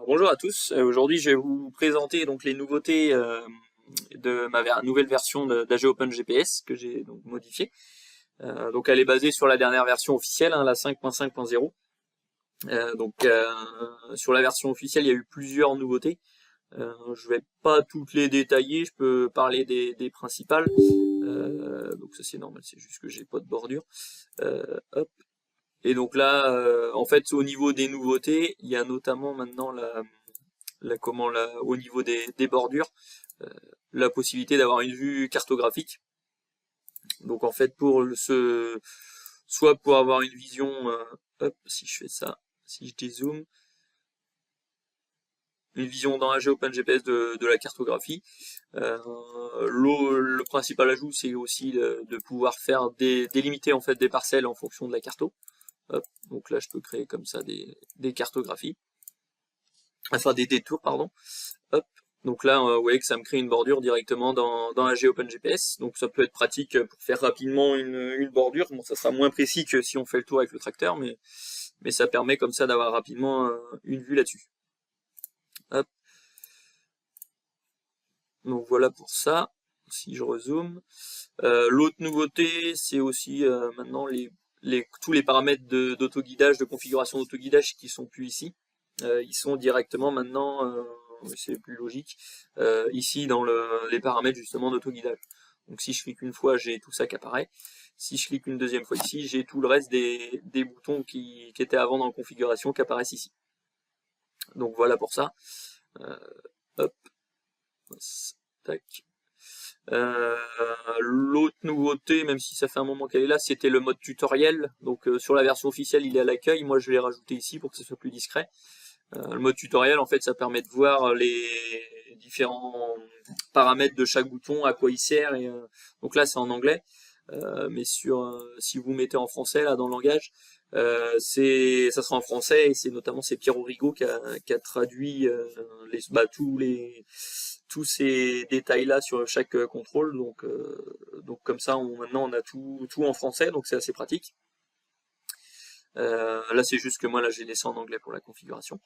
Bonjour à tous. Aujourd'hui, je vais vous présenter donc les nouveautés de ma nouvelle version d'AG OpenGPS que j'ai donc modifiée. Donc, elle est basée sur la dernière version officielle, hein, la 5.5.0. Sur la version officielle, il y a eu plusieurs nouveautés. Je vais pas toutes les détailler, je peux parler des principales. Donc ça c'est normal, c'est juste que j'ai pas de bordure. Hop. Et donc là, en fait, au niveau des nouveautés, il y a notamment maintenant au niveau des bordures, euh, la possibilité d'avoir une vue cartographique. Donc en fait, soit pour avoir une vision, hop, si je fais ça, si je dézoome, une vision dans AG OpenGPS de la cartographie. Le principal ajout, c'est aussi de pouvoir faire délimiter en fait des parcelles en fonction de la carto. Hop, donc là, je peux créer comme ça des cartographies, enfin des détours, pardon. Hop. Donc là, vous voyez que ça me crée une bordure directement dans AG OpenGPS. Donc ça peut être pratique pour faire rapidement une bordure. Bon, ça sera moins précis que si on fait le tour avec le tracteur, mais ça permet comme ça d'avoir rapidement une vue là-dessus. Hop. Donc voilà pour ça. Si je rezoome. L'autre nouveauté, c'est aussi maintenant tous les paramètres d'autoguidage, de configuration d'autoguidage qui sont plus ici. Ils sont directement maintenant, c'est plus logique, ici dans les paramètres justement d'autoguidage. Donc si je clique une fois, j'ai tout ça qui apparaît. Si je clique une deuxième fois ici, j'ai tout le reste des boutons qui étaient avant dans la configuration qui apparaissent ici. Donc voilà pour ça. Hop. Tac. L'autre nouveauté, même si ça fait un moment qu'elle est là, c'était le mode tutoriel. Donc sur la version officielle, il est à l'accueil. Moi, je l'ai rajouté ici pour que ce soit plus discret. Le mode tutoriel, en fait, ça permet de voir les différents paramètres de chaque bouton, à quoi il sert. Donc là, c'est en anglais. Mais si vous mettez en français là dans le langage, ça sera en français et c'est Pierre Origo qui a traduit tous ces détails là sur chaque contrôle. Donc comme ça, maintenant on a tout en français, donc c'est assez pratique. Là c'est juste que moi là j'ai laissé en anglais pour la configuration.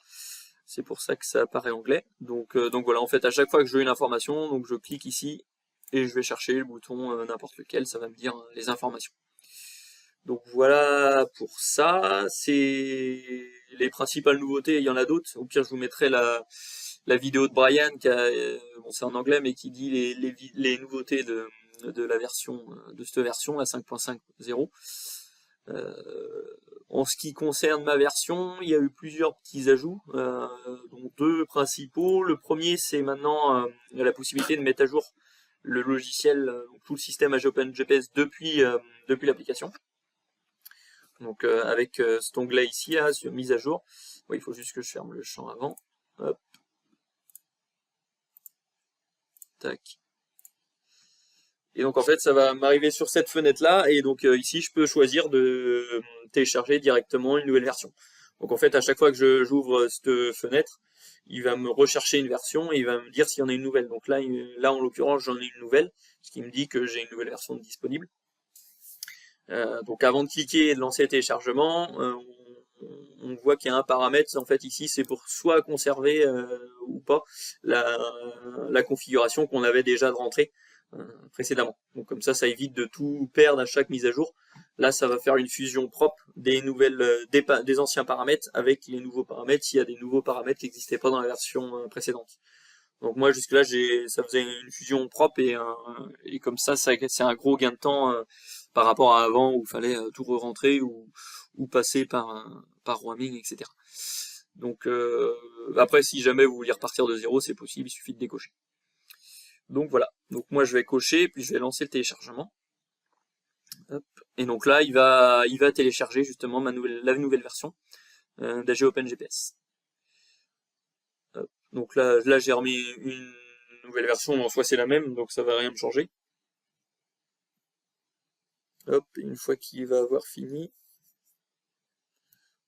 C'est pour ça que ça apparaît anglais. Donc voilà, en fait à chaque fois que je veux une information, donc je clique ici et je vais chercher le bouton n'importe lequel, ça va me dire les informations. Donc voilà pour ça, c'est les principales nouveautés, il y en a d'autres. Au pire je vous mettrai la vidéo de Brian, bon c'est en anglais mais qui dit les nouveautés de la version de cette version, la 5.5.0. En ce qui concerne ma version, il y a eu plusieurs petits ajouts, dont deux principaux. Le premier, c'est maintenant la possibilité de mettre à jour le logiciel, tout le système AG OpenGPS depuis l'application. Donc avec cet onglet ici, là, sur mise à jour. Oui, il faut juste que je ferme le champ avant. Hop. Tac. Et donc en fait, ça va m'arriver sur cette fenêtre-là, et donc ici, je peux choisir de télécharger directement une nouvelle version. Donc en fait, à chaque fois que j'ouvre cette fenêtre, il va me rechercher une version et il va me dire s'il y en a une nouvelle. Donc là en l'occurrence, j'en ai une nouvelle, ce qui me dit que j'ai une nouvelle version disponible. Donc avant de cliquer et de lancer le téléchargement, on voit qu'il y a un paramètre, en fait ici c'est pour soit conserver ou pas la configuration qu'on avait déjà de rentrer précédemment. Donc comme ça évite de tout perdre à chaque mise à jour. Là ça va faire une fusion propre des anciens paramètres avec les nouveaux paramètres s'il y a des nouveaux paramètres qui n'existaient pas dans la version précédente. Donc moi jusque là ça faisait une fusion propre et comme ça c'est un gros gain de temps par rapport à avant où il fallait tout re-rentrer ou passer par roaming, etc. Donc après si jamais vous voulez repartir de zéro, c'est possible, il suffit de décocher. Donc voilà, donc moi je vais cocher puis je vais lancer le téléchargement. Hop. Et donc là il va télécharger justement la nouvelle version d'AG OpenGPS. Donc là j'ai remis une nouvelle version, mais en soi c'est la même, donc ça va rien me changer. Hop, une fois qu'il va avoir fini.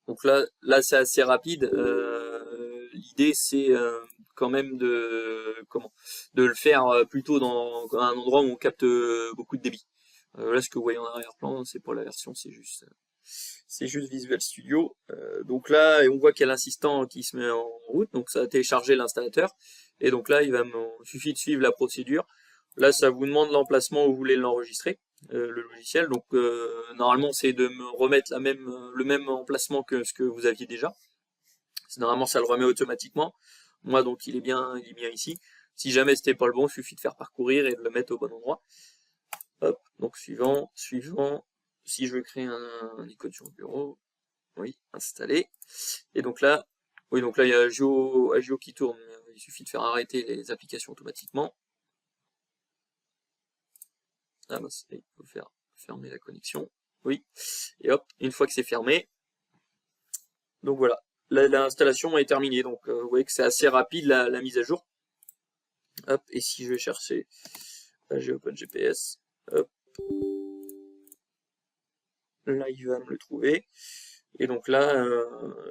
Donc là c'est assez rapide. L'idée c'est quand même de le faire plutôt dans un endroit où on capte beaucoup de débit. Là ce que vous voyez en arrière-plan, c'est pas la version, c'est juste c'est juste Visual Studio. Donc là, on voit qu'il y a l'assistant qui se met en route, donc ça a téléchargé l'installateur. Et donc là, il suffit de suivre la procédure. Là, ça vous demande l'emplacement où vous voulez l'enregistrer, le logiciel. Donc normalement, c'est de me remettre le même emplacement que ce que vous aviez déjà. Normalement, ça le remet automatiquement. Moi, donc, il est bien ici. Si jamais c'était pas le bon, il suffit de faire parcourir et de le mettre au bon endroit. Hop, donc suivant. Si je veux créer un icône sur le bureau, oui, installer. Et donc là, oui, donc là, il y a Agio qui tourne. Il suffit de faire arrêter les applications automatiquement. Ah bah, il faut faire fermer la connexion. Oui. Et hop, une fois que c'est fermé, donc voilà. L'installation est terminée. Donc vous voyez que c'est assez rapide la mise à jour. Hop, et si je vais chercher AGOpenGPS, hop, là il va me le trouver. Et donc là,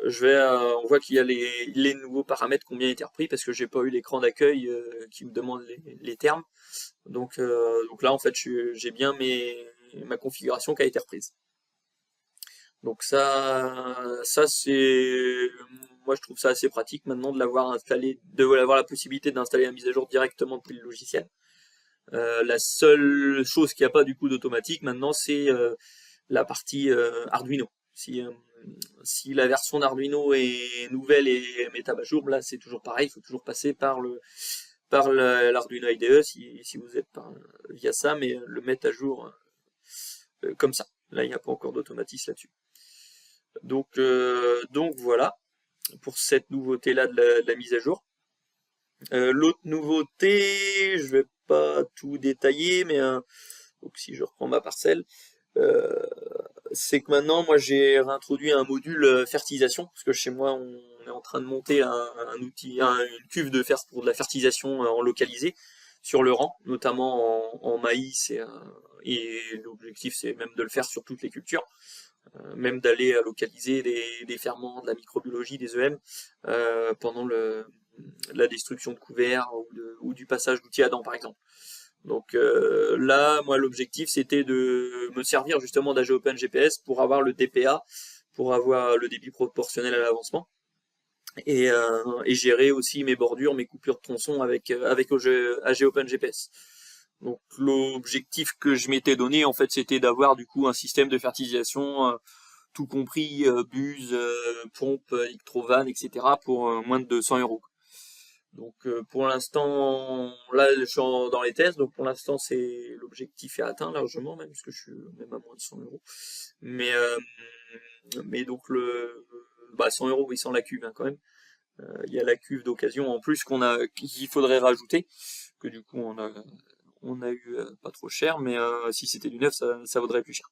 on voit qu'il y a les nouveaux paramètres qui ont bien été repris parce que j'ai pas eu l'écran d'accueil qui me demande les termes. Donc là en fait j'ai bien ma configuration qui a été reprise. Donc ça c'est, moi je trouve ça assez pratique maintenant de l'avoir installé, d'avoir la possibilité d'installer la mise à jour directement depuis le logiciel. La seule chose qu'il n'y a pas du coup d'automatique maintenant, c'est la partie Arduino. Si la version d'Arduino est nouvelle et mettable à jour, là c'est toujours pareil, il faut toujours passer par l'Arduino IDE si vous êtes via ça, mais le mettre à jour comme ça. Là il n'y a pas encore d'automatisme là-dessus. Donc voilà pour cette nouveauté là de la mise à jour. L'autre nouveauté, je vais pas tout détailler, mais donc si je reprends ma parcelle, c'est que maintenant moi j'ai réintroduit un module fertilisation, parce que chez moi on est en train de monter une cuve pour de la fertilisation en localisé sur le rang, notamment en maïs, et l'objectif c'est même de le faire sur toutes les cultures. Même d'aller localiser des ferments, de la microbiologie, des EM, pendant la destruction de couverts ou du passage d'outils à dents par exemple. Donc là, moi l'objectif c'était de me servir justement d'AGOpenGPS pour avoir le DPA, pour avoir le débit proportionnel à l'avancement, et gérer aussi mes bordures, mes coupures de tronçons avec AGOpenGPS. Donc l'objectif que je m'étais donné en fait c'était d'avoir du coup un système de fertilisation tout compris, buse, pompe, électrovanne, etc. pour moins de 200 €. Donc pour l'instant, là je suis dans les tests, donc pour l'instant c'est l'objectif est atteint largement, même parce que je suis même à moins de 100 €. Mais donc 100 € oui sans la cuve hein, quand même. Il y a la cuve d'occasion en plus qu'il faudrait rajouter, que du coup on a eu pas trop cher, mais si c'était du neuf ça vaudrait plus cher.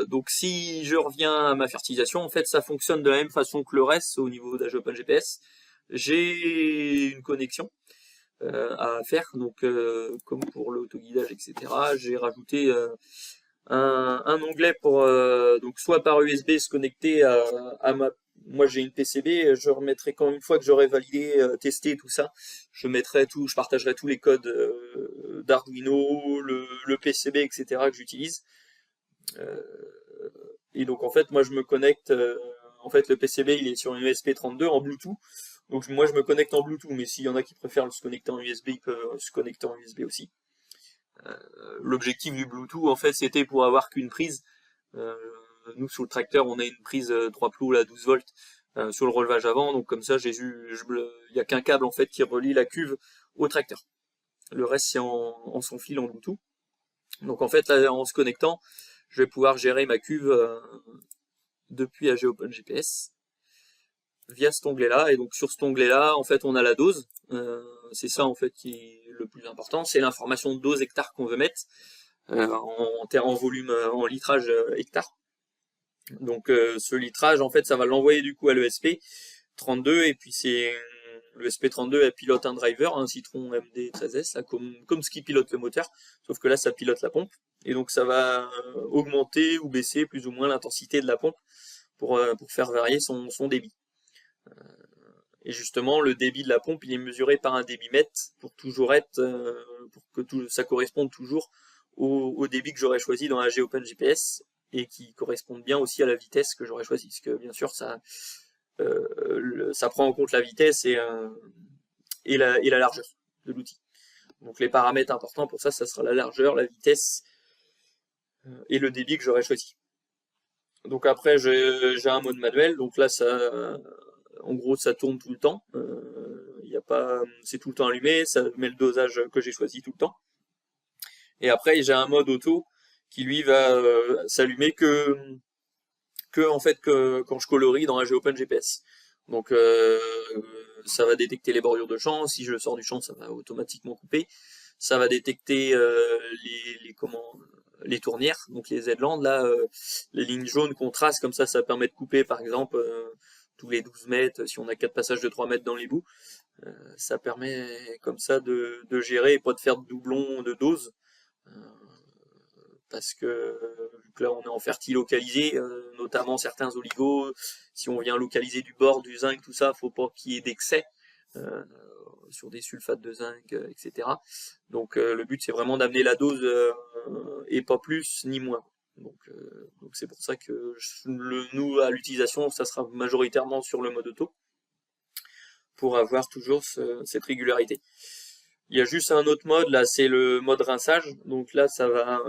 Donc si je reviens à ma fertilisation, en fait ça fonctionne de la même façon que le reste au niveau d'AGOpenGPS. J'ai une connexion à faire, donc comme pour l'autoguidage, etc. J'ai rajouté un onglet pour donc soit par USB se connecter moi j'ai une PCB, je remettrai quand une fois que j'aurai validé, testé tout ça, je partagerai tous les codes d'Arduino, le PCB, etc. que j'utilise. Et donc en fait moi je me connecte, en fait le PCB il est sur une ESP32 en Bluetooth, donc moi je me connecte en Bluetooth, mais s'il y en a qui préfèrent se connecter en USB, ils peuvent se connecter en USB aussi. L'objectif du Bluetooth en fait c'était pour avoir qu'une prise. Nous sur le tracteur on a une prise 3 plots à 12 volts sur le relevage avant, donc comme ça il n'y a qu'un câble en fait qui relie la cuve au tracteur. Le reste c'est en sans fil en Bluetooth. Donc en fait là en se connectant, je vais pouvoir gérer ma cuve depuis AGOpenGPS via cet onglet là, et donc sur cet onglet là en fait on a la dose, c'est ça en fait qui est le plus important, c'est l'information de dose hectare qu'on veut mettre en volume, en litrage hectare. Donc ce litrage en fait ça va l'envoyer du coup à l'ESP32, et puis c'est l'ESP32 elle pilote un driver, un Citron MD13S là, comme ce qui pilote le moteur, sauf que là ça pilote la pompe, et donc ça va augmenter ou baisser plus ou moins l'intensité de la pompe pour faire varier son débit. Et justement, le débit de la pompe, il est mesuré par un débitmètre pour toujours être, pour que ça corresponde toujours au débit que j'aurais choisi dans AGOpenGPS. et qui correspondent bien aussi à la vitesse que j'aurais choisie. Parce que bien sûr, ça prend en compte la vitesse et la largeur de l'outil. Donc les paramètres importants pour ça sera la largeur, la vitesse et le débit que j'aurais choisi. Donc après j'ai un mode manuel, donc là en gros ça tourne tout le temps. C'est tout le temps allumé, ça met le dosage que j'ai choisi tout le temps. Et après j'ai un mode auto qui lui va s'allumer que quand je colorie dans AG Open GPS. Donc ça va détecter les bordures de champ. Si je sors du champ, ça va automatiquement couper. Ça va détecter les tournières, donc les Z-Land, là, les lignes jaunes qu'on trace, comme ça permet de couper par exemple tous les 12 mètres, si on a 4 passages de 3 mètres dans les bouts. Ça permet comme ça de gérer et pas de faire de doublons de dose. Parce que là on est en fertilocalisé, notamment certains oligos, si on vient localiser du bord, du zinc, tout ça, faut pas qu'il y ait d'excès sur des sulfates de zinc, etc. Donc le but c'est vraiment d'amener la dose et pas plus ni moins. Donc c'est pour ça que nous à l'utilisation ça sera majoritairement sur le mode auto pour avoir toujours cette régularité. Il y a juste un autre mode, là, c'est le mode rinçage. Donc là, ça va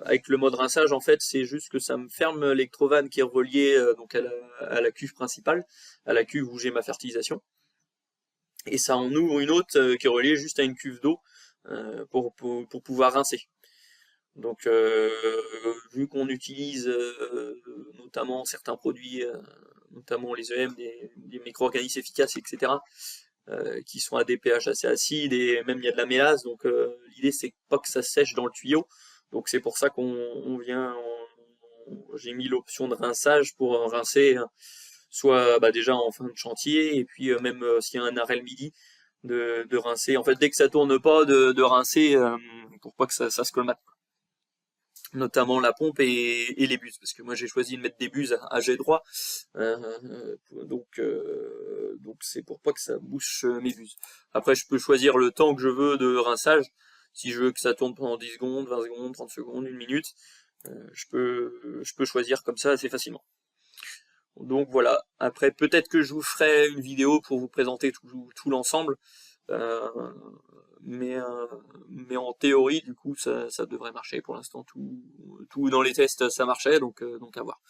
avec le mode rinçage, en fait, c'est juste que ça me ferme l'électrovanne qui est reliée donc à la cuve principale, à la cuve où j'ai ma fertilisation. Et ça en ouvre une autre qui est reliée juste à une cuve d'eau pour pouvoir rincer. Donc, vu qu'on utilise notamment certains produits, notamment les EM, des micro-organismes efficaces, etc., qui sont à des pH assez acides et même il y a de la mélasse, donc l'idée c'est pas que ça sèche dans le tuyau, donc c'est pour ça j'ai mis l'option de rinçage pour rincer soit déjà en fin de chantier et puis même s'il y a un arrêt le midi de rincer, en fait dès que ça tourne pas de rincer pour pas que ça se colmate, notamment la pompe et les buses, parce que moi j'ai choisi de mettre des buses à jet droit, donc c'est pour pas que ça bouche mes buses. Après je peux choisir le temps que je veux de rinçage, si je veux que ça tourne pendant 10 secondes, 20 secondes, 30 secondes, 1 minute, je peux choisir comme ça assez facilement. Donc voilà, après peut-être que je vous ferai une vidéo pour vous présenter tout l'ensemble, mais en théorie du coup ça devrait marcher. Pour l'instant tout dans les tests ça marchait, donc à voir.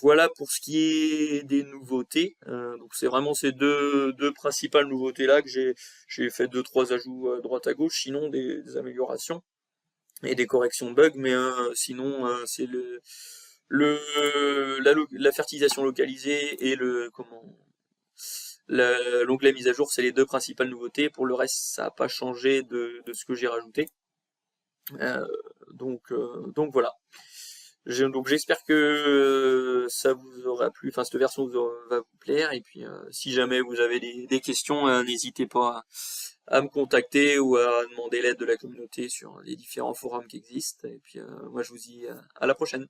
Voilà pour ce qui est des nouveautés. Donc c'est vraiment ces deux principales nouveautés là que j'ai fait 2-3 ajouts à droite à gauche, sinon des améliorations et des corrections de bugs, mais sinon c'est la fertilisation localisée et l'onglet mise à jour, c'est les deux principales nouveautés. Pour le reste, ça n'a pas changé de ce que j'ai rajouté. Donc voilà. Donc j'espère que ça vous aura plu, enfin cette version va vous plaire. Et puis si jamais vous avez des questions, n'hésitez pas à me contacter ou à demander l'aide de la communauté sur les différents forums qui existent. Et puis moi je vous dis à la prochaine.